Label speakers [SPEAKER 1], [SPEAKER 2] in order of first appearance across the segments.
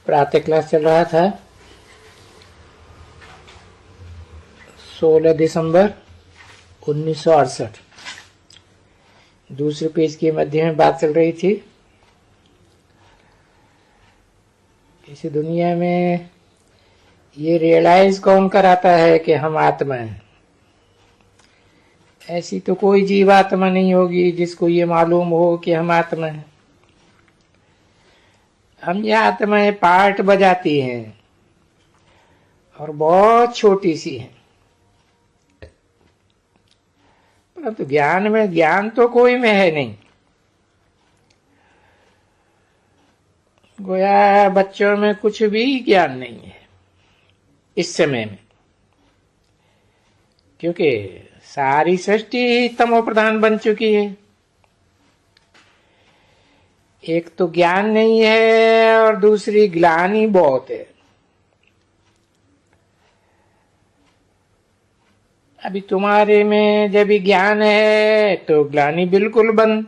[SPEAKER 1] प्रातः क्लास चल रहा था। 16 दिसंबर 1968। दूसरे पेज के मध्य में बात चल रही थी। इस दुनिया में ये रियलाइज कौन कराता है कि हम आत्मा हैं। ऐसी तो कोई जीवात्मा नहीं होगी जिसको ये मालूम हो कि हम आत्मा हैं। हम ये आत्माएं पार्ट बजाती हैं और बहुत छोटी सी हैं, परंतु ज्ञान तो कोई में है नहीं। गोया बच्चों में कुछ भी ज्ञान नहीं है इस समय में, क्योंकि सारी सृष्टि ही तमो प्रधान बन चुकी है। एक तो ज्ञान नहीं है और दूसरी ग्लानि बहुत है। अभी तुम्हारे में जब ज्ञान है तो ग्लानि बिल्कुल बंद,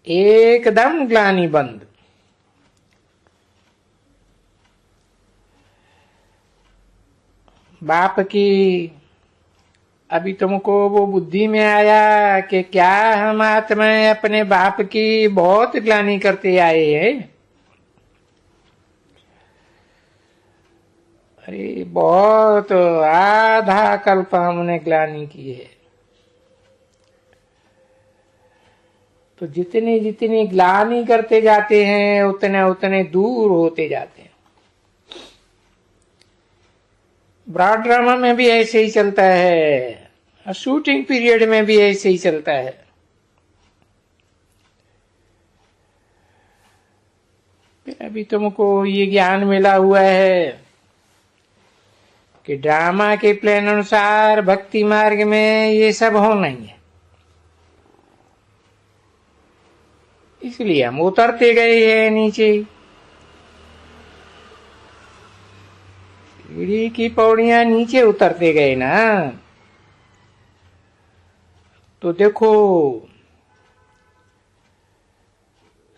[SPEAKER 1] एकदम ग्लानि बंद। बाप की अभी तुमको वो बुद्धि में आया कि क्या हम आत्मा अपने बाप की बहुत ग्लानि करते आए हैं। अरे बहुत, आधा कल्प हमने ग्लानि की है। तो जितनी जितनी ग्लानि करते जाते हैं उतने उतने दूर होते जाते हैं। ब्रॉड ड्रामा में भी ऐसे ही चलता है, शूटिंग पीरियड में भी ऐसे ही चलता है। अभी तुमको ये ज्ञान मिला हुआ है कि ड्रामा के प्लान अनुसार भक्ति मार्ग में ये सब होना ही है, इसलिए हम उतरते गए हैं नीचे। सीढ़ी की पौड़ियां नीचे उतरते गए ना, तो देखो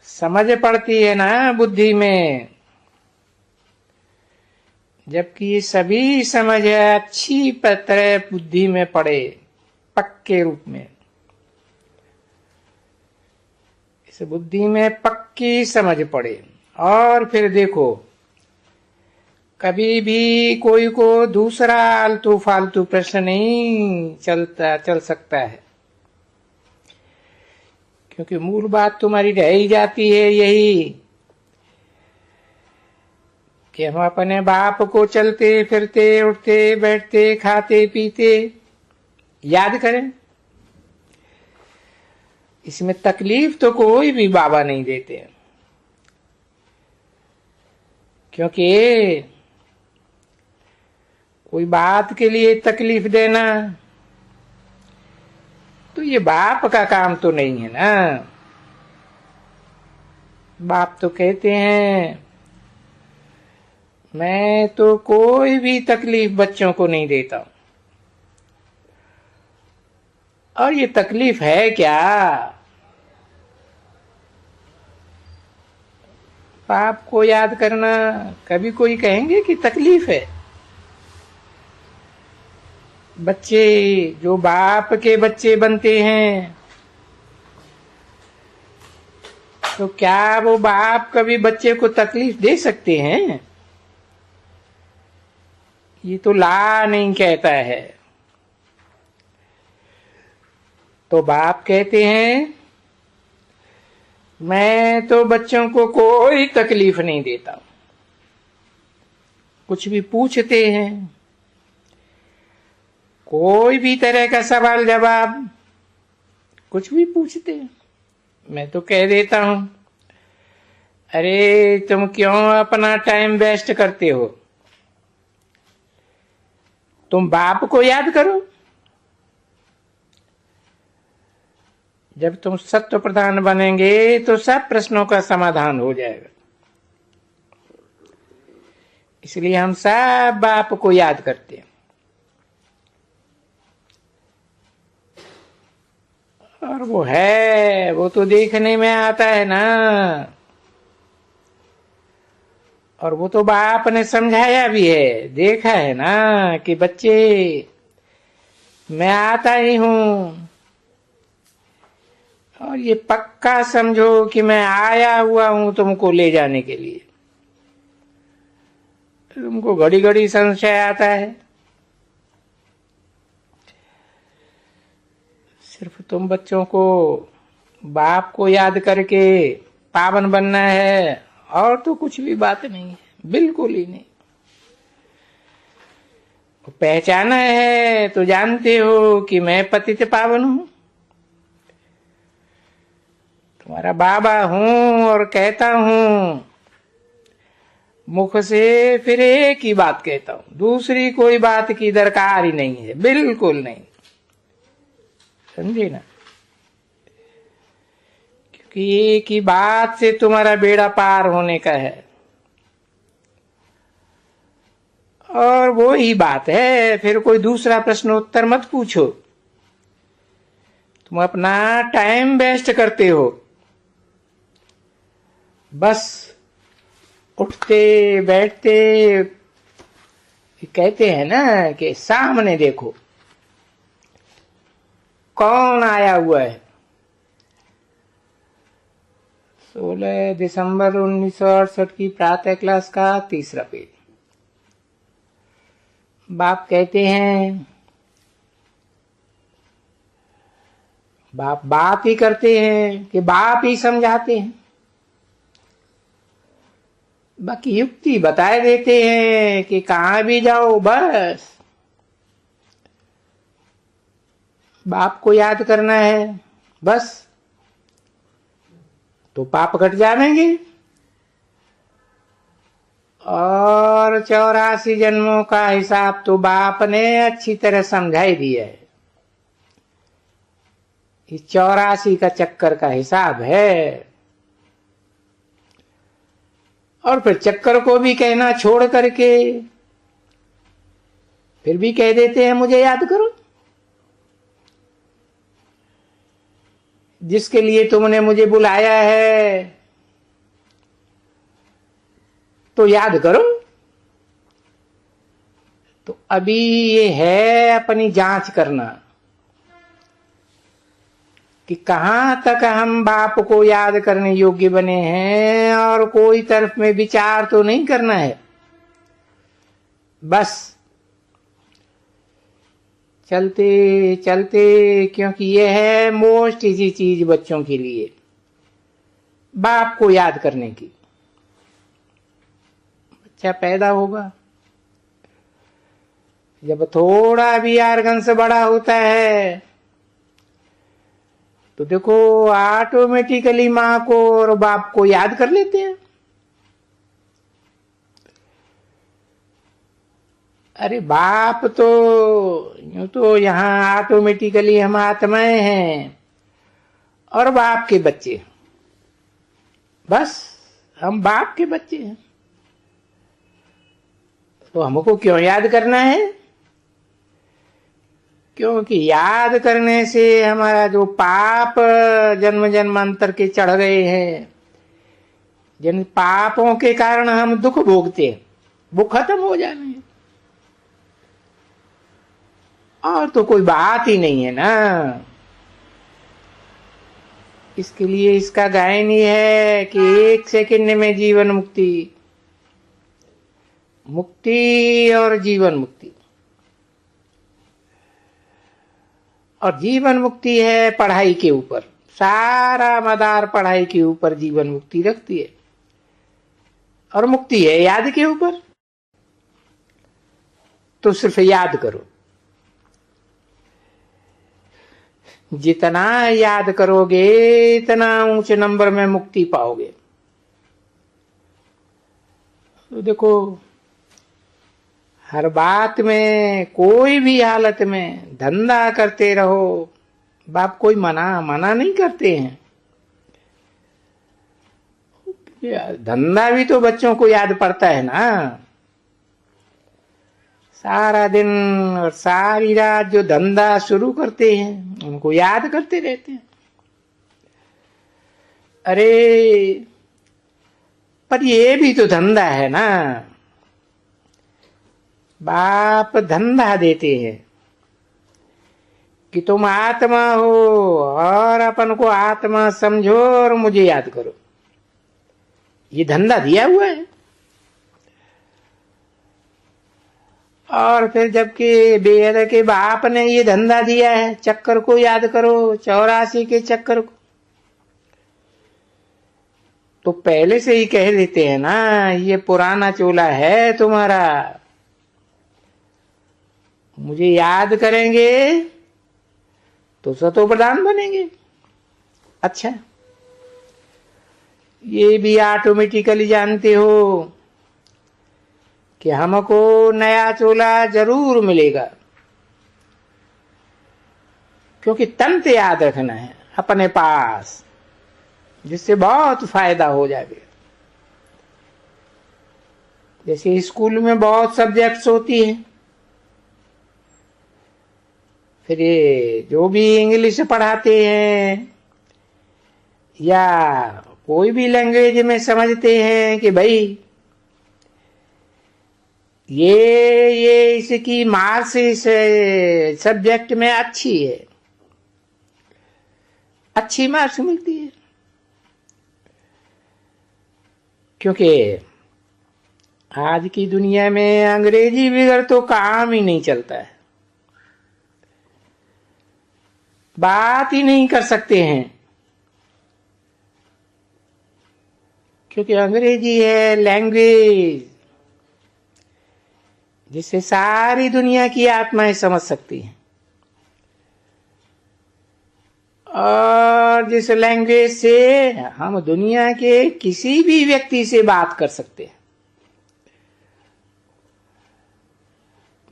[SPEAKER 1] समझ पड़ती है ना बुद्धि में। जबकि ये सभी समझ अच्छी तरह बुद्धि में पड़े पक्के रूप में। इस बुद्धि में पक्की समझ पड़े और फिर देखो कभी भी कोई को दूसरा आलतू फालतू प्रश्न नहीं चल सकता है, क्योंकि मूल बात तुम्हारी रह ही जाती है यही कि हम अपने बाप को चलते फिरते उठते बैठते खाते पीते याद करें। इसमें तकलीफ तो कोई भी बाबा नहीं देते, क्योंकि कोई बात के लिए तकलीफ देना तो ये बाप का काम तो नहीं है ना। बाप तो कहते हैं मैं तो कोई भी तकलीफ बच्चों को नहीं देता। और ये तकलीफ है क्या? बाप को याद करना कभी कोई कहेंगे कि तकलीफ है? बच्चे जो बाप के बच्चे बनते हैं तो क्या वो बाप कभी बच्चे को तकलीफ दे सकते हैं? ये तो ला नहीं कहता है। तो बाप कहते हैं मैं तो बच्चों को कोई तकलीफ नहीं देता। कुछ भी पूछते हैं, कोई भी तरह का सवाल जवाब कुछ भी पूछते हैं, मैं तो कह देता हूं अरे तुम क्यों अपना टाइम वेस्ट करते हो? तुम बाप को याद करो। जब तुम सत्व प्रधान बनेंगे तो सब प्रश्नों का समाधान हो जाएगा। इसलिए हम सब बाप को याद करते हैं। और वो है, वो तो देखने में आता है ना। और वो तो बाप ने समझाया भी है, देखा है ना कि बच्चे मैं आता ही हूं, और ये पक्का समझो कि मैं आया हुआ हूं तुमको ले जाने के लिए। तुमको घड़ी घड़ी संशय आता है, सिर्फ तुम बच्चों को बाप को याद करके पावन बनना है, और तो कुछ भी बात नहीं है, बिल्कुल ही नहीं। पहचाना है तो जानते हो कि मैं पतित पावन हूं, तुम्हारा बाबा हूं, और कहता हूं मुख से फिर एक ही बात कहता हूं, दूसरी कोई बात की दरकार ही नहीं है, बिल्कुल नहीं, समझे ना। क्योंकि एक ही बात से तुम्हारा बेड़ा पार होने का है, और वो ही बात है, फिर कोई दूसरा प्रश्न उत्तर मत पूछो। तुम अपना टाइम वेस्ट करते हो, बस उठते बैठते कहते हैं ना कि सामने देखो कौन आया हुआ है। 16 दिसंबर 1968 की प्रातः क्लास का 3रा पेज। बाप कहते हैं, बाप बात ही करते हैं कि बाप ही समझाते हैं, बाकी युक्ति बताए देते हैं कि कहां भी जाओ बस बाप को याद करना है, बस तो पाप घट जाएंगे, और 84 जन्मों का हिसाब तो बाप ने अच्छी तरह समझा ही दिया है। इस 84 का चक्कर का हिसाब है, और फिर चक्कर को भी कहना छोड़ करके फिर भी कह देते हैं मुझे याद करो, जिसके लिए तुमने मुझे बुलाया है तो याद करो। तो अभी ये है अपनी जांच करना कि कहां तक हम बाप को याद करने योग्य बने हैं, और कोई तरफ में विचार तो नहीं करना है, बस चलते चलते, क्योंकि यह है मोस्ट इजी चीज बच्चों के लिए, बाप को याद करने की। बच्चा पैदा होगा, जब थोड़ा भी आर्गन से बड़ा होता है तो देखो ऑटोमेटिकली माँ को और बाप को याद कर लेते हैं। अरे बाप तो यूं तो यहाँ ऑटोमेटिकली हम आत्माएं हैं और बाप के बच्चे, बस हम बाप के बच्चे हैं। तो हमको क्यों याद करना है? क्योंकि याद करने से हमारा जो पाप जन्म जन्मांतर के चढ़ गए हैं, जिन पापों के कारण हम दुख भोगते हैं, वो खत्म हो जाने हैं। और तो कोई बात ही नहीं है ना। इसके लिए इसका गायन ही है कि 1 सेकंड में जीवन मुक्ति, मुक्ति और जीवन मुक्ति। और जीवन मुक्ति है पढ़ाई के ऊपर, सारा मदार पढ़ाई के ऊपर जीवन मुक्ति रखती है। और मुक्ति है याद के ऊपर, तो सिर्फ याद करो। जितना याद करोगे इतना ऊंचे नंबर में मुक्ति पाओगे। तो देखो हर बात में, कोई भी हालत में धंधा करते रहो। बाप कोई मना नहीं करते हैं। धंधा भी तो बच्चों को याद पड़ता है ना। सारा दिन और सारी रात जो धंधा शुरू करते हैं उनको याद करते रहते हैं। अरे पर ये भी तो धंधा है ना। बाप धंधा देते हैं कि तुम आत्मा हो और अपन को आत्मा समझो और मुझे याद करो। ये धंधा दिया हुआ है। और फिर जबकि बेहद के बाप ने ये धंधा दिया है, चक्कर को याद करो, 84 के चक्कर को, तो पहले से ही कह देते हैं ना, ये पुराना चोला है तुम्हारा, मुझे याद करेंगे तो सतो प्रधान बनेंगे। अच्छा, ये भी ऑटोमेटिकली जानते हो कि हमको नया चोला जरूर मिलेगा, क्योंकि तंत्र याद रखना है अपने पास, जिससे बहुत फायदा हो जाएगा। जैसे स्कूल में बहुत सब्जेक्ट्स होती हैं, फिर ये जो भी इंग्लिश पढ़ाते हैं या कोई भी लैंग्वेज में समझते हैं कि भाई ये इसकी मार्क्स इस सब्जेक्ट में अच्छी है, अच्छी मार्क्स मिलती है, क्योंकि आज की दुनिया में अंग्रेजी बगैर तो काम ही नहीं चलता है, बात ही नहीं कर सकते हैं, क्योंकि अंग्रेजी है लैंग्वेज जिससे सारी दुनिया की आत्माएं समझ सकती हैं, और जिस लैंग्वेज से हम दुनिया के किसी भी व्यक्ति से बात कर सकते हैं।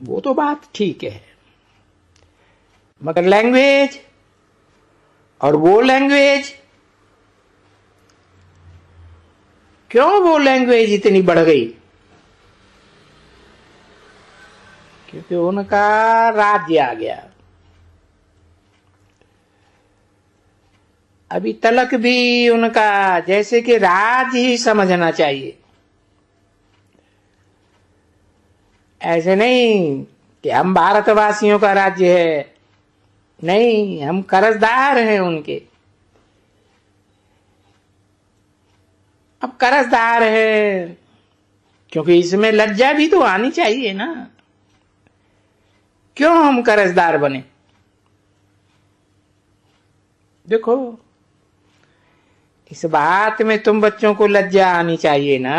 [SPEAKER 1] वो तो बात ठीक है, मगर लैंग्वेज और वो लैंग्वेज, क्यों वो लैंग्वेज इतनी बढ़ गई? क्योंकि उनका राज्य आ गया। अभी तलक भी उनका जैसे कि राज ही समझना चाहिए, ऐसे नहीं कि हम भारतवासियों का राज्य है, नहीं, हम कर्जदार हैं उनके। अब कर्जदार है, क्योंकि इसमें लज्जा भी तो आनी चाहिए ना, क्यों हम कर्जदार बने? देखो, इस बात में तुम बच्चों को लज्जा आनी चाहिए ना।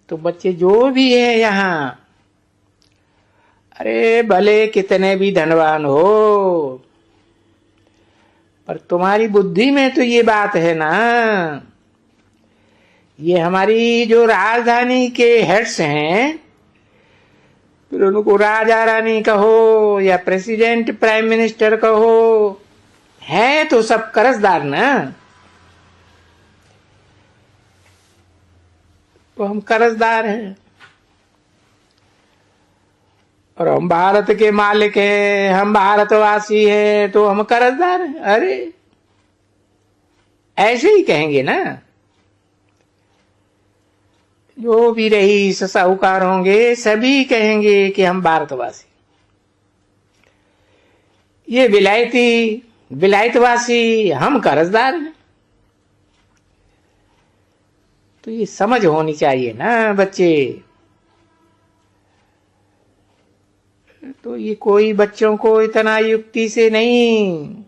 [SPEAKER 1] तो बच्चे जो भी है यहाँ, अरे भले कितने भी धनवान हो, पर तुम्हारी बुद्धि में तो ये बात है ना, ये हमारी जो राजधानी के हेड्स हैं, फिर उनको राजा रानी कहो या प्रेसिडेंट प्राइम मिनिस्टर कहो, है तो सब कर्जदार ना। तो हम कर्जदार हैं और हम भारत के मालिक हैं, हम भारतवासी हैं, तो हम कर्जदार हैं। अरे ऐसे ही कहेंगे ना, जो भी रईस साहूकार होंगे सभी कहेंगे कि हम भारतवासी। ये विलायतवासी, हम कर्जदार हैं। तो ये समझ होनी चाहिए ना बच्चे। तो ये कोई बच्चों को इतना युक्ति से नहीं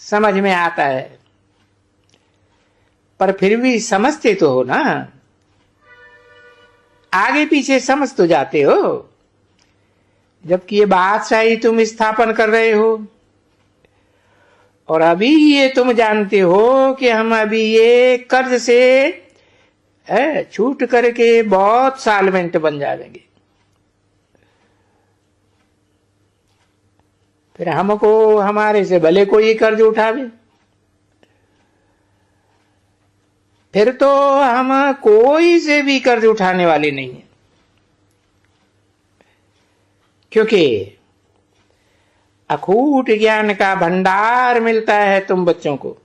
[SPEAKER 1] समझ में आता है, पर फिर भी समझते तो हो ना, आगे पीछे समझ तो जाते हो। जबकि ये बादशाही तुम स्थापन कर रहे हो, और अभी ये तुम जानते हो कि हम अभी ये कर्ज से छूट करके बहुत सालवेंट बन जाएंगे, फिर हमको हमारे से भले कोई कर्ज उठावे, फिर तो हम कोई से भी कर्ज उठाने वाले नहीं है, क्योंकि अखूट ज्ञान का भंडार मिलता है तुम बच्चों को।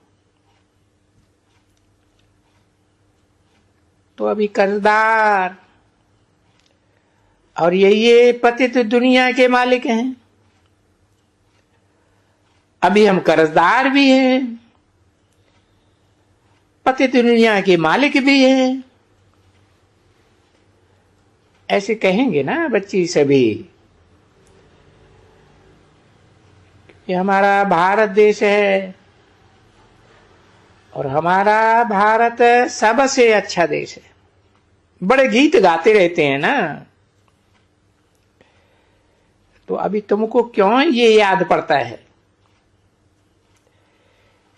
[SPEAKER 1] तो अभी कर्जदार, और ये पतित दुनिया के मालिक हैं। अभी हम कर्जदार भी हैं, पतित दुनिया के मालिक भी हैं। ऐसे कहेंगे ना बच्ची सभी। ये हमारा भारत देश है और हमारा भारत सबसे अच्छा देश है। बड़े गीत गाते रहते हैं ना। तो अभी तुमको क्यों ये याद पड़ता है?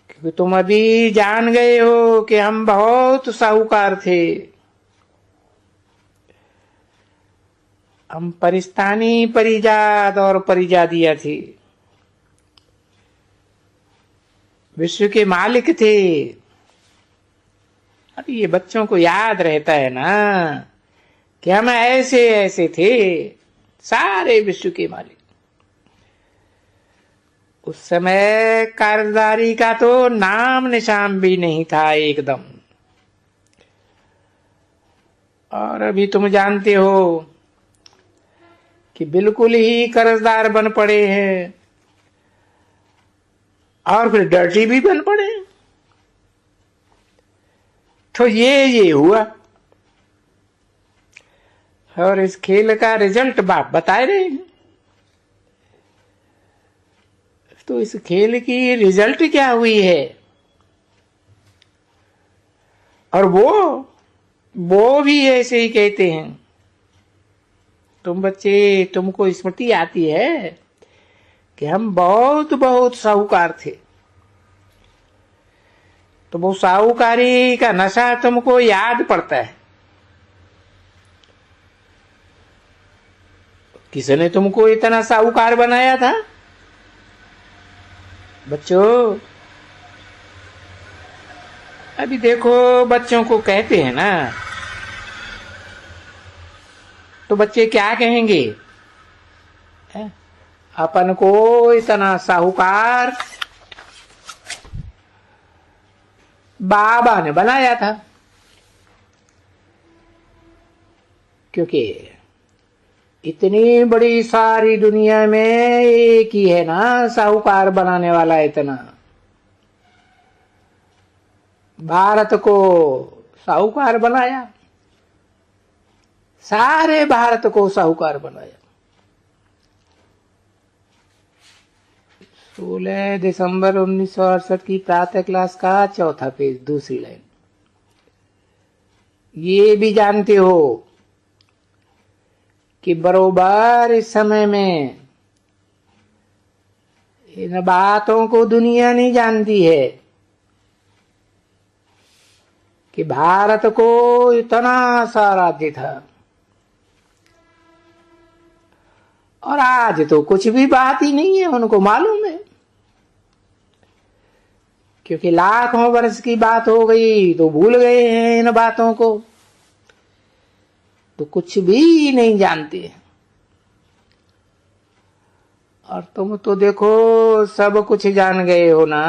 [SPEAKER 1] क्योंकि तुम अभी जान गए हो कि हम बहुत साहूकार थे। हम परिस्तानी परिजात और परिजादिया थी, विश्व के मालिक थे। अभी ये बच्चों को याद रहता है ना कि हम ऐसे ऐसे थे, सारे विश्व के मालिक। उस समय कर्जदारी का तो नाम निशान भी नहीं था एकदम। और अभी तुम जानते हो कि बिल्कुल ही कर्जदार बन पड़े हैं और फिर डर्टी भी बन पड़े। तो ये हुआ। और इस खेल का रिजल्ट बाप बताए रहे हैं। तो इस खेल की रिजल्ट क्या हुई है? और वो भी ऐसे ही कहते हैं। तुम बच्चे, तुमको स्मृति आती है कि हम बहुत बहुत साहूकार थे। तो वो साहूकारी का नशा तुमको याद पड़ता है। किसने तुमको इतना साहूकार बनाया था? बच्चों, अभी देखो बच्चों को कहते हैं ना, तो बच्चे क्या कहेंगे? अपन को इतना साहूकार बाबा ने बनाया था। क्योंकि इतनी बड़ी सारी दुनिया में एक ही है ना साहूकार बनाने वाला। इतना भारत को साहूकार बनाया, सारे भारत को साहूकार बनाया। 16 दिसंबर 1968 की प्रातः क्लास का चौथा पेज, दूसरी लाइन। ये भी जानते हो कि बरोबर इस समय में इन बातों को दुनिया नहीं जानती है कि भारत को इतना सा राज्य था। और आज तो कुछ भी बात ही नहीं है, उनको मालूम है। क्योंकि लाखों वर्ष की बात हो गई तो भूल गए हैं इन बातों को, तो कुछ भी नहीं जानते। और तुम तो देखो सब कुछ जान गए हो ना,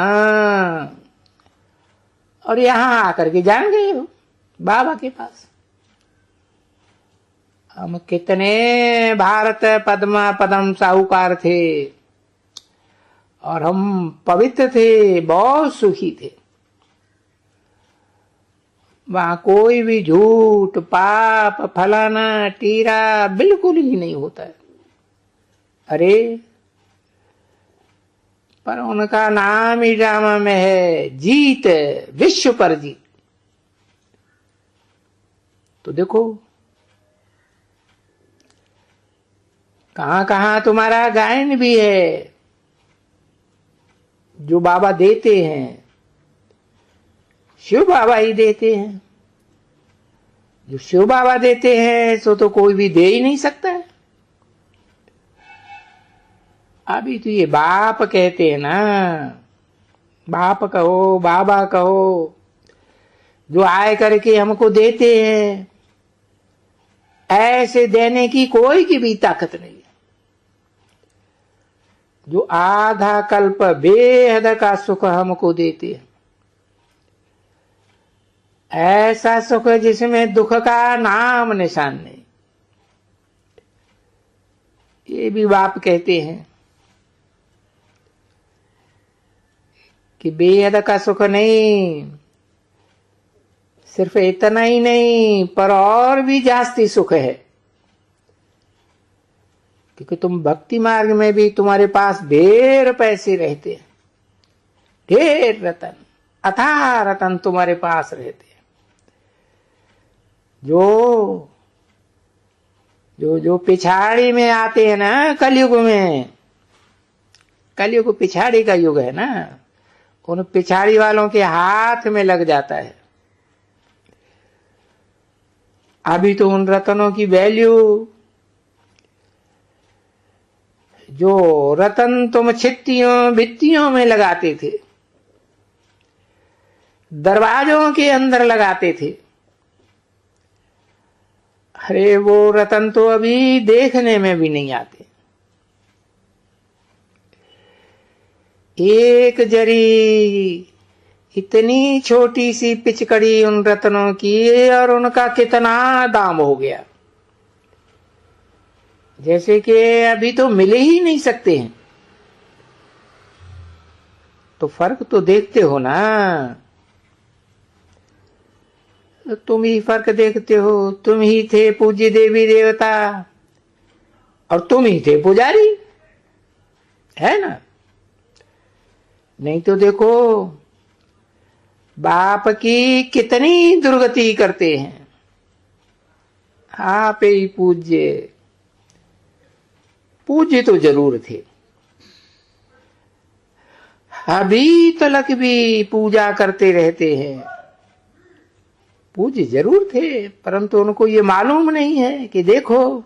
[SPEAKER 1] और यहां आकर के जान गए हो बाबा के पास। हम कितने भारत पद्मा पदम साहूकार थे, और हम पवित्र थे, बहुत सुखी थे। वहां कोई भी झूठ, पाप, फलाना टीरा बिल्कुल ही नहीं होता है। अरे पर उनका नाम ही ड्रामा में है, जीत, विश्व पर जीत। तो देखो कहां कहां तुम्हारा गायन भी है जो बाबा देते हैं। शिव बाबा ही देते हैं। जो शिव बाबा देते हैं सो तो कोई भी दे ही नहीं सकता है। अभी तो ये बाप कहते हैं ना, बाप कहो, बाबा कहो, जो आए करके हमको देते हैं, ऐसे देने की कोई की भी ताकत नहीं है। जो आधा कल्प बेहद का सुख हमको देते हैं, ऐसा सुख जिसमें दुख का नाम निशान नहीं। ये भी बाप कहते हैं कि बेहद का सुख नहीं, सिर्फ इतना ही नहीं पर और भी जास्ती सुख है, क्योंकि तुम भक्ति मार्ग में भी तुम्हारे पास ढेर पैसे रहते हैं, ढेर रतन, अथाह रतन तुम्हारे पास रहते हैं। जो पिछाड़ी में आते हैं ना, कलयुग में, कलयुग पिछाड़ी का युग है ना, उन पिछाड़ी वालों के हाथ में लग जाता है। अभी तो उन रतनों की वैल्यू, जो रतन तुम छित्तियों भित्तियों में लगाते थे, दरवाजों के अंदर लगाते थे, अरे वो रतन तो अभी देखने में भी नहीं आते। एक जरी इतनी छोटी सी पिचकड़ी उन रत्नों की, और उनका कितना दाम हो गया, जैसे कि अभी तो मिले ही नहीं सकते हैं। तो फर्क तो देखते हो ना, तुम ही फर्क देखते हो। तुम ही थे पूज्य देवी देवता और तुम ही थे पुजारी, है ना? नहीं तो देखो बाप की कितनी दुर्गति करते हैं। आप ही पूज्य, पूज्य तो जरूर थे, अभी तलक भी पूजा करते रहते हैं। पूज्य जरूर थे, परंतु उनको ये मालूम नहीं है कि देखो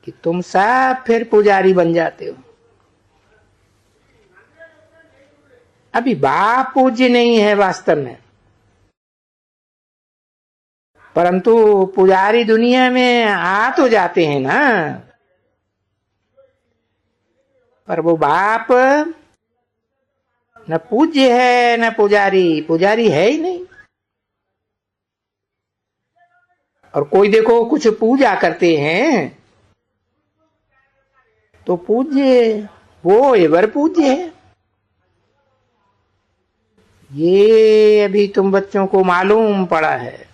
[SPEAKER 1] कि तुम सब फिर पुजारी बन जाते हो। अभी बाप पूज्य नहीं है वास्तव में, परंतु पुजारी दुनिया में आ तो जाते हैं ना। पर वो बाप न पूज्य है न पुजारी, पुजारी है ही नहीं। और कोई देखो कुछ पूजा करते हैं तो पूज्य, वो एवर पूज्य है। ये अभी तुम बच्चों को मालूम पड़ा है।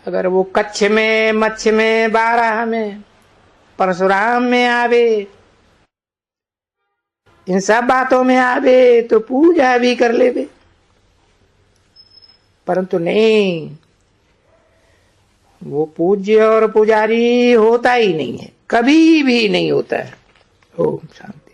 [SPEAKER 1] अगर वो कच्छ में, मच्छ में, बारह में, परशुराम में आवे, इन सब बातों में आवे तो पूजा भी कर लेवे, परंतु नहीं, वो पूज्य और पुजारी होता ही नहीं है, कभी भी नहीं होता है। ओम शांति।